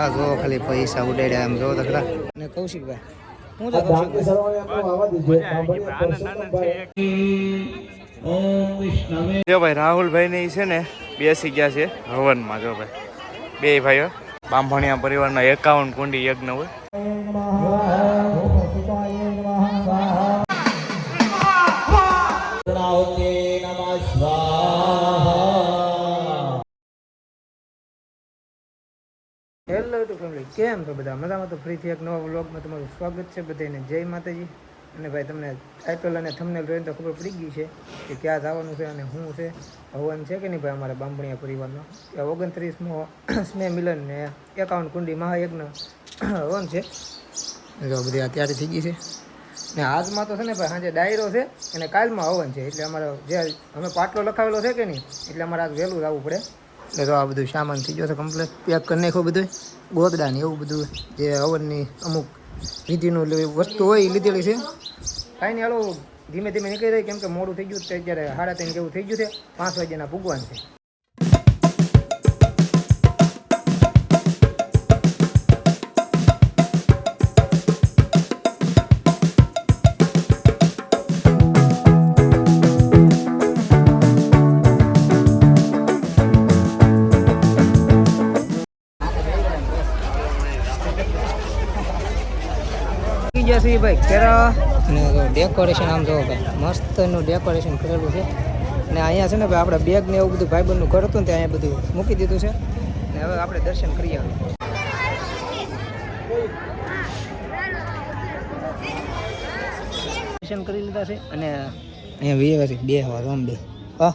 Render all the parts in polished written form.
હા જો ખાલી પૈસા ઉડાડ્યા એમ જો તો ખરા. અને કૌશિકભાઈ હું તો જો ભાઈ રાહુલભાઈ ને છે ને બેસી ગયા છે હવનમાં. જો ભાઈ બે ભાઈઓ બાંભણિયા પરિવારના 51 કુંડી યજ્ઞ હોય. હેલો યુટ્યુબ ફેમિલી, કેમ છો બધા? મજામાં? તો ફરીથી એક નવા વ્લોગમાં તમારું સ્વાગત છે બધાને. જય માતાજી. અને ભાઈ તમને ટાઇટલ અને થંબનેલ જોઈને તો ખબર પડી ગઈ છે કે ક્યાં જવાનું છે અને શું છે. હવન છે કે નહીં ભાઈ અમારા બાંભણિયા પરિવારનો? 29મો સ્નેહ મિલન ને 51 કુંડી મહાયજ્ઞ હવન છે. જો બધી આ તૈયારી થઈ ગઈ છે. ને આજમાં તો છે ને ભાઈ સાંજે ડાયરો છે અને કાલમાં હવન છે. એટલે અમારે જે અમે પાટલો લખાવેલો છે કે નહીં, એટલે અમારે આજ વહેલું આવવું પડે. એટલે તો આ બધું સામાન થઈ ગયો છે કમ્પ્લીટ, પેક કરી નાખ્યું બધું. ગોદડા ને એવું બધું જે હવનની અમુક વિધિનું વસ્તુ હોય એ લીધેલી છે. કાંઈ નહીં, હાલો ધીમે ધીમે નીકળી જાય, કેમ કે મોડું થઈ ગયું. અત્યારે 3:30 જેવું થઈ ગયું છે. 5 વાગ્યાના ભૂગવાન છે. ભાઈ કેરા અને ડેકોરેશન આમ જોવો ભાઈ, મસ્તનું ડેકોરેશન કરેલું છે. અને અહીંયા છે ને ભાઈ આપણે બેગ ને એવું બધું ભાઈબંધનું ઘર હતું ને ત્યાં અહીંયા બધું મૂકી દીધું છે. અને હવે આપણે દર્શન કરી આવીએ. દર્શન કરી લીધા છે અને અહીંયા વીએ બે હવા રોમ બે હા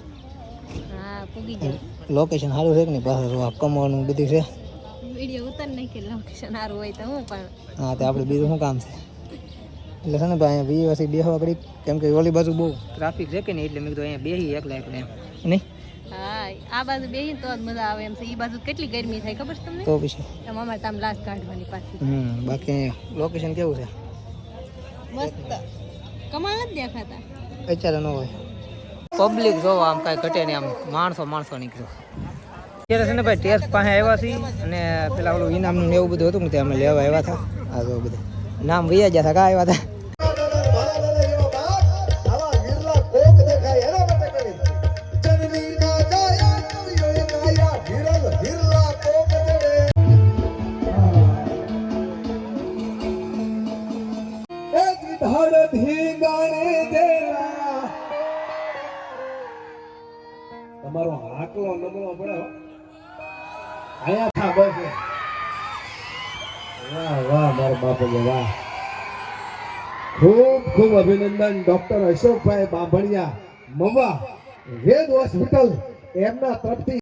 લોકેશન સારું છે કે નહીં? પાછળ કમવાનું બધું છે. વિડિયો ઉતાર નાખી લોકેશન સારું હોય તો હું પણ હા, તો આપણે બીજું શું કામ છે? એટલે છે ને ભાઈ અહીંયા વીએ બેહવા કરી, કેમ કે ઓલી બાજુ બહુ ટ્રાફિક છે કે નહીં, એટલે મેં કીધું અહીંયા બેહી એકલા એમ નહીં. હા, આ બાજુ બેહીને તો જ મજા આવે એમ છે. એ બાજુ કેટલી ગરમી થાય ખબર છે તમને? તો પછી અમારે તામ લાશ કાઢવાની પાછી. બાકી લોકેશન કેવું છે? મસ્ત, કમાલ નથી દેખાતા અત્યારે ન હોય. પબ્લિક જોવા આમ કાંઈ ઘટે નહીં, આમ માણસો નીકળ્યો. અત્યારે છે ને ભાઈ ટેસ્ટ પાસે આવ્યા છીએ અને પેલા ઓલું ઇનામનું ને એવું બધું હતું ને તે અમે લેવા આવ્યા હતા. આ જો બધા નામ વૈયા ગયા હતા, કા આવ્યા હતા. તમારો હાકલો નમવો પડે. આયા થા બસ. વાહ વાહ મારા બાપા, વાહ. ખૂબ ખૂબ અભિનંદન ડોક્ટર અશોકભાઈ બાંભણિયા, મવા વેદ હોસ્પિટલ એમના તરફથી.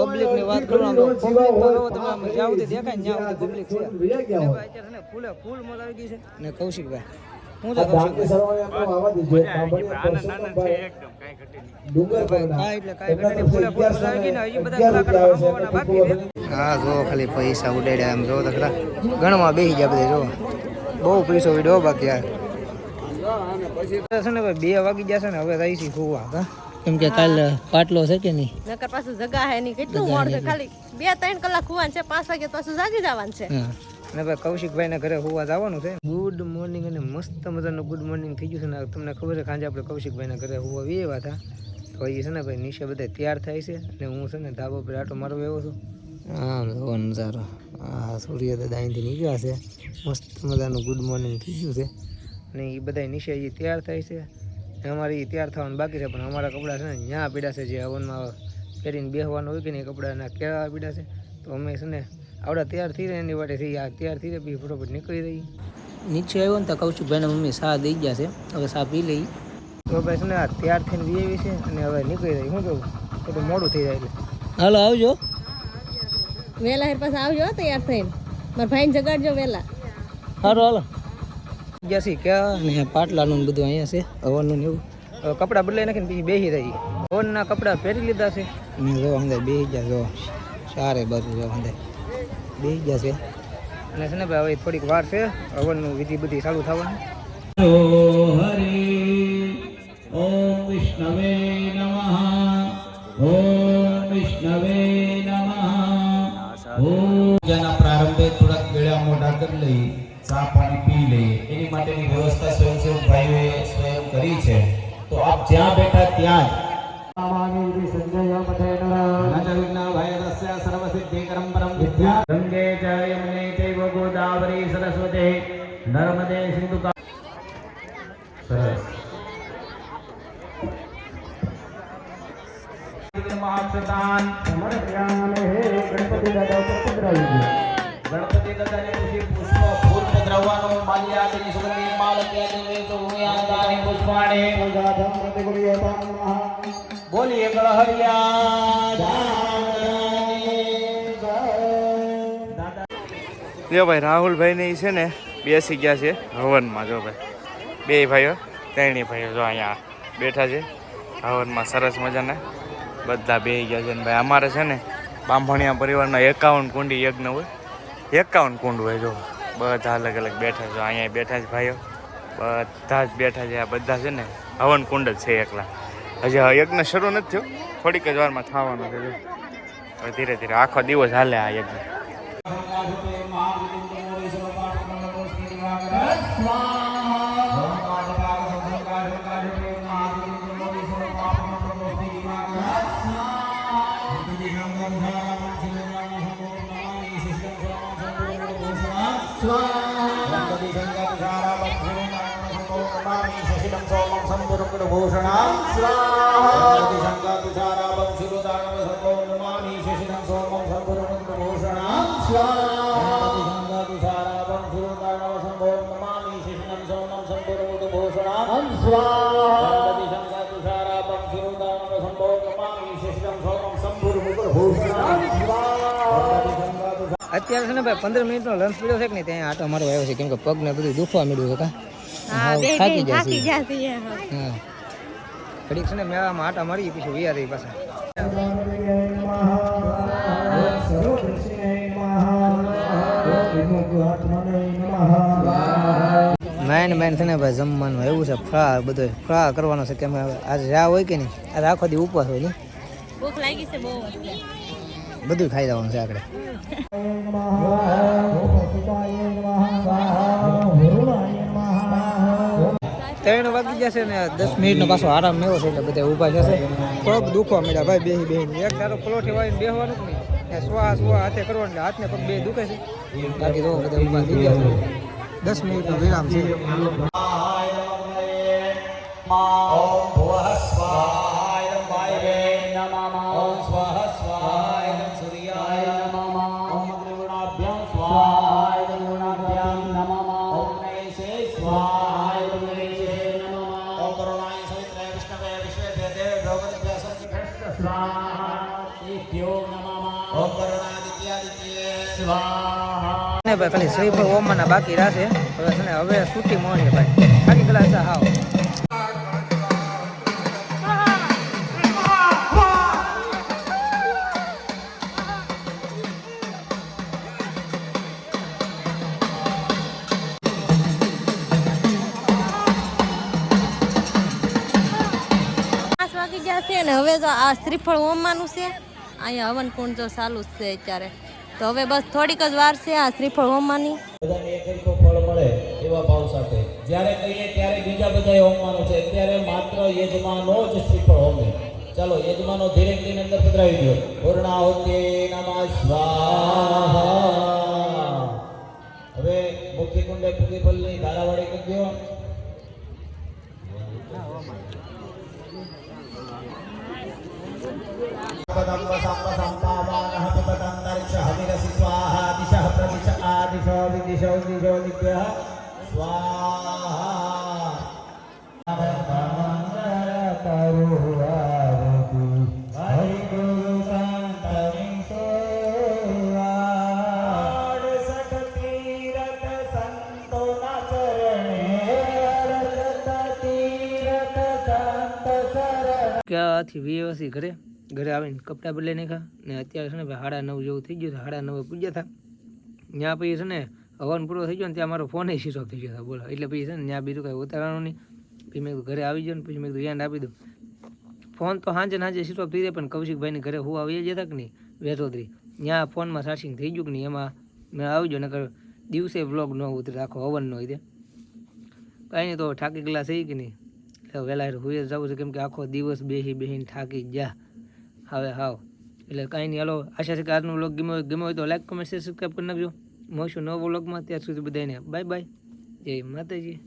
પબ્લિક ની વાત કરું તો પબ્લિક તો તમે જાવ તો દેખાય ને જ્યાં પબ્લિક છે. અને ભાઈ અત્યારે ને ફૂલ મોલ આવી ગઈ છે. અને કૌશિકભાઈ હું તો કૌશિકભાઈ હા જો ખાલી પૈસા ઉડાડ્યા એમ જો તો ખરા. ગણવા બેસી ગયા બધા જો, બહુ પૈસો વિડ્યો બાકી યાર. છે ને ભાઈ 2 વાગી જશે ને હવે રહીશી સુવા, કેમ કે કાલ પાટલો છે કે નહીં, નકર પાછું જગા હે નહીં. કેટલું મોડ છે, ખાલી 2-3 કલાક હોવાનું છે. 5 વાગે પાછું જાગી જવાનું છે. અને ભાઈ કૌશિકભાઈ ના ઘરે હોવા જવાનું છે. ગુડ મોર્નિંગ અને મસ્ત મજાનું ગુડ મોર્નિંગ થઈ ગયું છે ને. તમને ખબર છે સાંજે આપણે કૌશિકભાઈ ના ઘરે હોવા આવ્યા હતા, તો તો એ છે ને ભાઈ નીચે બધા તૈયાર થાય છે અને હું છે ને ધાબા પર આટો મારવા આવ્યો છું. હા એવો નજારો. હા સૂર્ય દાદા અહીંથી નીકળ્યા છે, મસ્ત મજાનું ગુડ મોર્નિંગ થઈ ગયું છે અને એ બધા નીચે એ તૈયાર થાય છે. અમારે એ તૈયાર થવાનું બાકી છે પણ અમારા કપડાં છે ને ત્યાં પીડા છે, જે હવનમાં પહેરીને બેસવાનું હોય કે નહીં કપડાના કેળા પીડા છે. તો અમે છે ને આવડા તૈયાર થઈ રહ્યા એની માટે થઈ આ તૈયાર થઈ રહી પછી ફટોફટ નીકળી રહી. નીચે આવ્યો ને તો કૌશિકભાઈના મમ્મી સા દઈ ગયા છે, હવે સા પી લઈ. તો ભાઈ છે ને આ તૈયાર થઈને વી આવી છે અને હવે નીકળી રહી. શું કહું તો મોડું થઈ જાય એટલે હાલો આવજો વેલા હેર પાસે આવજો તૈયાર થઈને, મારા ભાઈને જગાડજો વેલા. સારું હાલો જસી ક્યાં ને પાટલાનું બધું અહીંયા છે હવનનું ને એવું. હવે કપડાં બદલાઈ નાખીને પછી બેસી રહી. હવનના કપડાં પહેરી લીધા છે ને જો અંદર બેસી ગયા. જો સારે બાજુ જો અંદર બેસી ગયા છે અને છે ને ભાઈ હવે થોડીક વાર છે હવનનું વિધિ બધી ચાલુ થવાનું. ઓમ વિષ્ણવે નમઃ ઓમ વિષ્ણવે નમઃ. પૂજાના પ્રારંભે થોડાક વેળા મોઢા કરી લઈ, ચા પાણી પી લઈએ. એની માટેની વ્યવસ્થા સ્વયંસેવક ભાઈઓએ સ્વયં કરી છે. તો આપ જ્યાં બેઠા ત્યાં ગંગે ચ યમુને ચૈવ ગોદાવરી સરસ્વતે નર્મદે સિંધુ. સરસ. મહાપ્રધાન ગણપતિ દાદાને પછી પુષ્પ ફૂલ પધરાવવાનું. માલ્યાદિની સુગંધિ માલક્યાદિ તો ઉયાદાની પુષ્પાણે બોલીએ ગળહરિયા. જો ભાઈ રાહુલભાઈ ને છે ને બેસી ગયા છે હવનમાં. જો ભાઈ બે ભાઈઓ ત્રણેય ભાઈઓ જો અહીંયા બેઠા છે હવનમાં, સરસ મજાના બધા બેસી ગયા છે. ને ભાઈ અમારે છે ને બાંભણિયા પરિવારના 51 કુંડી યજ્ઞ હોય, 51 કુંડ હોય. જો બધા અલગ અલગ બેઠા છે, અહીંયા બેઠા છે ભાઈઓ, બધા જ બેઠા છે. આ બધા છે ને હવન કુંડ જ છે એકલા. હજી યજ્ઞ શરૂ નથી થયો, થોડીક જ વારમાં થવાનું છે. હવે ધીરે ધીરે આખો દિવસ હાલે આ યજ્ઞ. અત્યારે છે ને ભાઈ 15 મિનિટનો લંચ પીડ્યો છે કે નહીં ત્યાં આટો મારવા આવ્યો છે, કેમ કે પગને બધું દુખવા મળ્યું છે. થાકી જશે. હા ઘડીક છે ને મેળામાં આટા મારી પછી વિયા રહી પાછા. મેન છે ને ભાઈ જમવાનું એવું છે, ફ્રા બધો ફ્રા કરવાનો છે. કેમ આજે આ હોય કે નહીં, આજે આખો દી ઉપવાસ હોય ને, ભૂખ લાગી છે બહુ, બધું ખાઈ જવાનું છે આપણે. ત્રણ વાગી જશે ને 10 મિનિટનો પાછો આરામ મેળવો છે એટલે બધા ઊભા જશે. પગ દુખવા મળ્યા ભાઈ બેહી એક તારો પલોઠી વાળીને બેસવાનું જ નહીં, સ્વા હાથે કરવાનું એટલે હાથને પગ બે દુખે છે. બાકી તો બધા ઊભા થઈ ગયા છે. 10 મિનિટનો વિરામ છે. ખાલી શ્રીફળ ઓમના બાકી રાખે. હવે છે ને હવે છૂટી મોડી ભાઈ ખાલી ગ્લાસ હાવ. વાગી જશે ને હવે તો આ શ્રીફળ ઓમવાનું છે. અહીંયા હવન કુંડ જો ચાલુ છે અત્યારે, તો હવે બસ થોડીક જ વાર છે આ શ્રીફળ હોમવાની. બધાને એક હરખો ફળ મળે એવા ભાવ સાથે જ્યારે કહીએ ત્યારે બીજા બધા હોમવાનું છે. અત્યારે માત્ર યજમાનો જ શ્રીફળ હોમે. ચાલો યજમાનો ધીરે ધીરે અંદર પધરાવી દો. પૂર્ણાહુતિ નમઃ સ્વાહા. હવે મુખ્ય કુંડે પૂરી ફલની ધારાવાળી કરજો. ક્યાંથી વ્યવસ્થિત ઘરે આવીને કપડાં બદલાઈ નાખ્યા ને અત્યારે છે ને ભાઈ 9:30 જેવું થઈ ગયું. 9:30 પૂજ્યા હતા ત્યાં પછી છે ને હવન પૂરો થઈ ગયો ને ત્યાં મારો ફોન સ્વિચ ઓફ થઈ ગયો હતો. બોલો એટલે પછી છે ને ત્યાં બીજું કાંઈ ઉતારવાનું નહીં. પછી મેં ઘરે આવી ગયો ને પછી મેં યાદ આપી દઉં. ફોન તો સાંજે સ્વિચ ઓફ થઈ જાય પણ કૌશિકભાઈને ઘરે હું આવી જતા કે નહીં વેચોદરી ત્યાં ફોનમાં ચાર્જિંગ થઈ ગયું કે નહીં એમાં મેં આવી ગયો નકર દિવસે વ્લોગ ન ઉતરે આખો હવન ન હોય કાંઈ નહીં. તો થાકી ગયેલા થઈ કે નહીં એટલે વહેલા હુએ જવું છે કેમ કે આખો દિવસ બેસીને થાકી ગયા હવે હાવ. એટલે કાંઈ નહીં હાલો આશા છે કે આજનો વ્લોગ ગમ્યો હોય તો લાઈક કમેન્ટ શેર સબસ્ક્રાઈબ કરી નાખજો. મળશું નવો વ્લોગમાં. ત્યાં સુધી બધાને બાય બાય. જય માતાજી.